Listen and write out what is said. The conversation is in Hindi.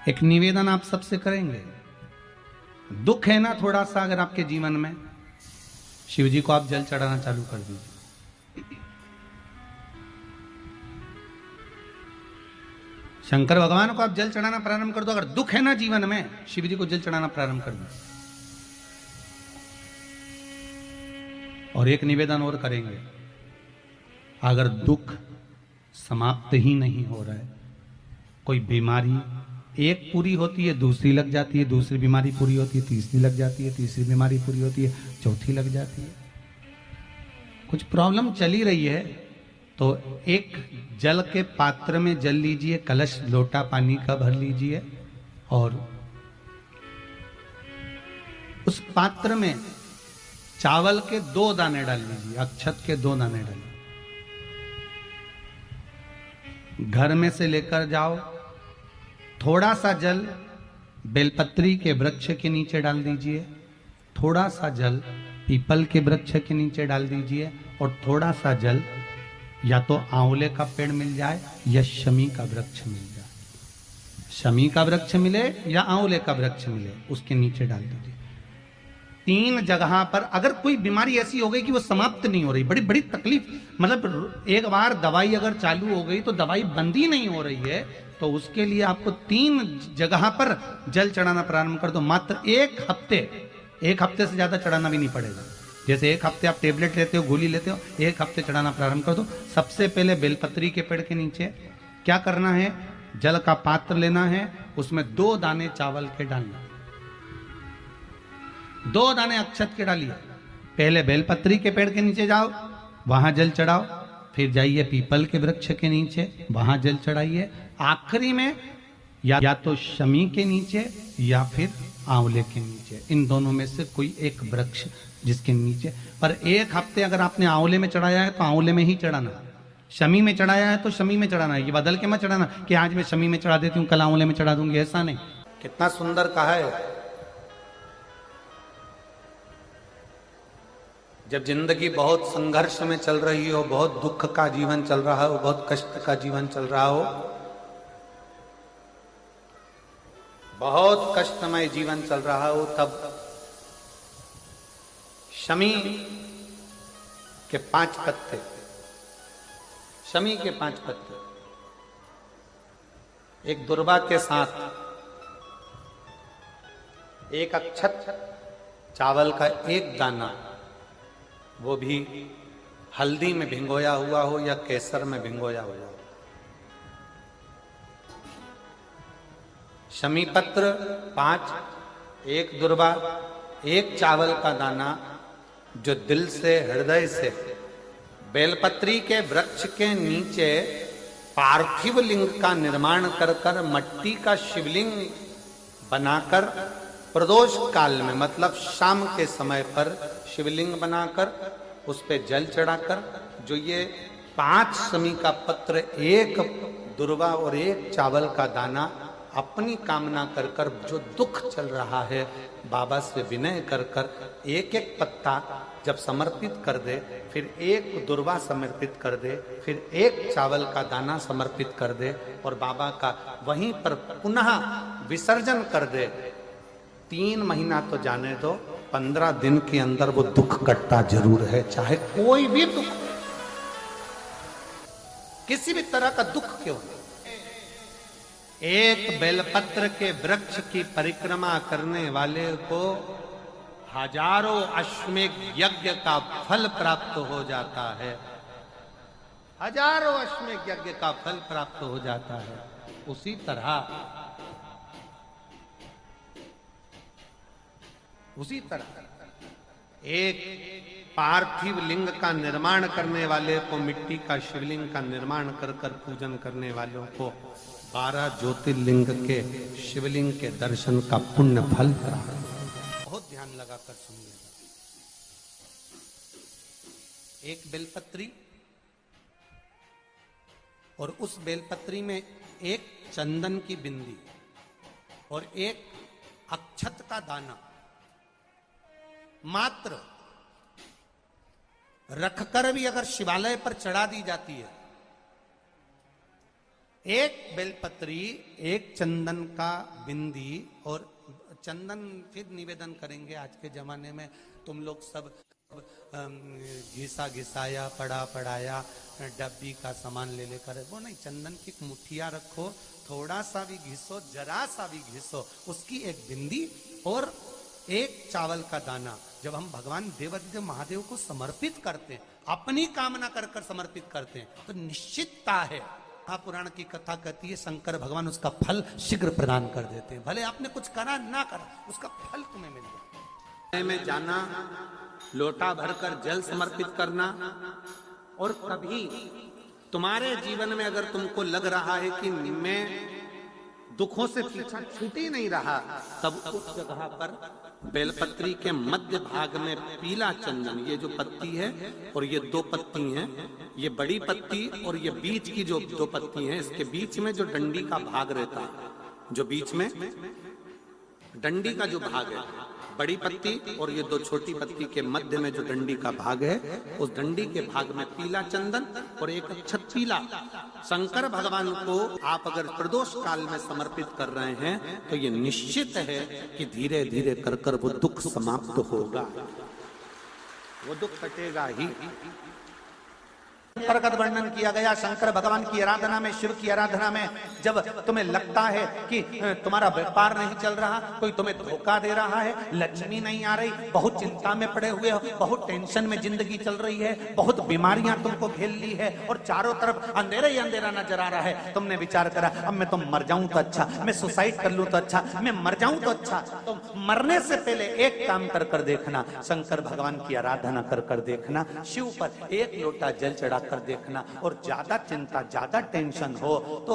एक निवेदन आप सबसे करेंगे। दुख है ना थोड़ा सा अगर आपके जीवन में, शिव जी को आप जल चढ़ाना चालू कर दीजिए। शंकर भगवान को आप जल चढ़ाना प्रारंभ कर दो। अगर दुख है ना जीवन में, शिव जी को जल चढ़ाना प्रारंभ कर दो। और एक निवेदन और करेंगे, अगर दुख समाप्त ही नहीं हो रहा है, कोई बीमारी एक पूरी होती है दूसरी लग जाती है, दूसरी बीमारी पूरी होती है तीसरी लग जाती है, तीसरी बीमारी पूरी होती है चौथी लग जाती है, कुछ प्रॉब्लम चली रही है, तो एक जल के पात्र में जल लीजिए, कलश लोटा पानी का भर लीजिए और उस पात्र में चावल के 2 दाने डाल लीजिए, अक्षत के 2 दाने डालिए। घर में से लेकर जाओ, थोड़ा सा जल बेलपत्री के वृक्ष के नीचे डाल दीजिए, थोड़ा सा जल पीपल के वृक्ष के नीचे डाल दीजिए और थोड़ा सा जल या तो आंवले का पेड़ मिल जाए या शमी का वृक्ष मिल जाए, शमी का वृक्ष मिले या आंवले का वृक्ष मिले, उसके नीचे डाल दीजिए। 3 जगह पर अगर कोई बीमारी ऐसी हो गई कि वो समाप्त नहीं हो रही, बड़ी बड़ी तकलीफ, मतलब एक बार दवाई अगर चालू हो गई तो दवाई बंद ही नहीं हो रही है, तो उसके लिए आपको 3 जगह पर जल चढ़ाना प्रारंभ कर दो। मात्र 1 हफ्ते से ज्यादा चढ़ाना भी नहीं पड़ेगा। जैसे 1 हफ्ते आप टेबलेट लेते हो, गोली लेते हो, 1 हफ्ते चढ़ाना प्रारंभ कर दो। सबसे पहले बेलपत्री के पेड़ के नीचे क्या करना है, जल का पात्र लेना है, उसमें 2 दाने चावल के डालना, 2 दाने अक्षत के डालिए। पहले बेलपत्री के पेड़ के नीचे जाओ, वहां जल चढ़ाओ, फिर जाइए पीपल के वृक्ष के नीचे, वहां जल चढ़ाइए, आखिरी में या तो शमी के नीचे या फिर आंवले के नीचे, इन दोनों में से कोई एक वृक्ष जिसके नीचे। पर 1 हफ्ते अगर आपने आंवले में चढ़ाया है तो आंवले में ही चढ़ाना, शमी में चढ़ाया है तो शमी में चढ़ाना, ये बदल के मत चढ़ाना कि आज मैं शमी में चढ़ा देती हूँ कल आंवले में चढ़ा दूंगी, ऐसा नहीं। कितना सुंदर कहा है। जब जिंदगी बहुत संघर्ष में चल रही हो, बहुत दुख का जीवन चल रहा हो, बहुत कष्ट का जीवन चल रहा हो, बहुत कष्टमय जीवन चल रहा हो, तब शमी के 5 पत्ते, शमी के 5 पत्ते एक दुर्वा के साथ, एक अक्षत चावल का 1 दाना, वो भी हल्दी में भिंगोया हुआ हो या केसर में भिंगोया हुआ हो, शमी पत्र 5, 1 दुर्वा, 1 चावल का दाना, जो दिल से हृदय से बेलपत्री के वृक्ष के नीचे पार्थिव लिंग का निर्माण कर कर मट्टी का शिवलिंग बनाकर प्रदोष काल में, मतलब शाम के समय पर शिवलिंग बनाकर उस पे जल चढ़ाकर, जो ये 5 शमी का पत्र, 1 दुर्वा और 1 चावल का दाना, अपनी कामना कर कर जो दुख चल रहा है बाबा से विनय कर कर 1-1 पत्ता जब समर्पित कर दे, फिर 1 दुर्वा समर्पित कर दे, फिर 1 चावल का दाना समर्पित कर दे और बाबा का वहीं पर पुनः विसर्जन कर दे, 3 महीना तो जाने दो, 15 दिन के अंदर वो दुख कटता जरूर है, चाहे कोई भी दुख, किसी भी तरह का दुख क्यों नहीं। 1 बेलपत्र के वृक्ष की परिक्रमा करने वाले को हजारों अश्वमेध यज्ञ का फल प्राप्त हो जाता है, हजारों अश्वमेध यज्ञ का फल प्राप्त हो जाता है। उसी तरह एक पार्थिव लिंग का निर्माण करने वाले को, मिट्टी का शिवलिंग का निर्माण कर कर पूजन करने वालों को 12 ज्योतिर्लिंग के शिवलिंग के दर्शन का पुण्य फल प्राप्त। बहुत ध्यान लगाकर सुनिएगा। 1 बेलपत्री और उस बेलपत्री में 1 चंदन की बिंदी और 1 अक्षत का दाना मात्र रखकर भी अगर शिवालय पर चढ़ा दी जाती है, एक बेलपत्री, एक चंदन का बिंदी, और चंदन फिर निवेदन करेंगे। आज के जमाने में तुम लोग सब घिसा घिसाया, पड़ा पड़ाया, डब्बी का सामान ले लेकर, वो नहीं, चंदन की एक मुठिया रखो, थोड़ा सा भी घिसो, जरा सा भी घिसो, उसकी एक बिंदी और एक चावल का दाना जब हम भगवान देवाधिदेव महादेव को समर्पित करते हैं, अपनी कामना कर कर समर्पित करते हैं, तो निश्चितता है, पुराण की कथा कहती है शंकर भगवान उसका फल शीघ्र प्रदान कर देते हैं। भले आपने कुछ करा ना करा, उसका फल तुम्हें मिल जाए। में जाना, लोटा भरकर जल समर्पित करना, और कभी तुम्हारे जीवन में अगर तुमको लग रहा है कि मैं दुखों से पीछा छूट ही नहीं रहा, तब उस जगह पर बेलपत्री के मध्य भाग में पीला चंदन, ये जो पत्ती है और ये दो पत्ती हैं, ये बड़ी पत्ती और ये बीच की जो दो पत्ती हैं, इसके बीच में जो डंडी का भाग रहता है, जो बीच में डंडी का जो भाग है, बड़ी पत्ती और ये दो छोटी पत्ती के मध्य में जो डंडी का भाग है, उस डंडी के भाग में पीला चंदन और एक अक्षत पीला, शंकर भगवान को आप अगर प्रदोष काल में समर्पित कर रहे हैं तो ये निश्चित है कि धीरे धीरे कर कर वो दुख समाप्त होगा, वो दुख कटेगा ही। प्रकट वर्णन किया गया शंकर भगवान की आराधना में, शिव की आराधना में, जब तुम्हें लगता है कि तुम्हारा व्यापार नहीं चल रहा, कोई तुम्हें धोखा दे रहा है, लक्ष्मी नहीं आ रही, बहुत चिंता में पड़े हुए हो, बहुत टेंशन में जिंदगी चल रही है, बहुत बीमारियां तुमको घेर ली है और चारों तरफ अंधेरा ही अंधेरा नजर आ रहा है, तुमने विचार करा अब मैं तो मर जाऊं तो अच्छा, मैं सुसाइड कर लूं तो अच्छा, मैं मर जाऊं तो अच्छा, तो मरने से पहले एक काम कर कर देखना, शंकर भगवान की आराधना कर कर देखना, शिव पर एक लोटा जल चढ़ा कर देखना, और ज्यादा चिंता, ज्यादा टेंशन हो तो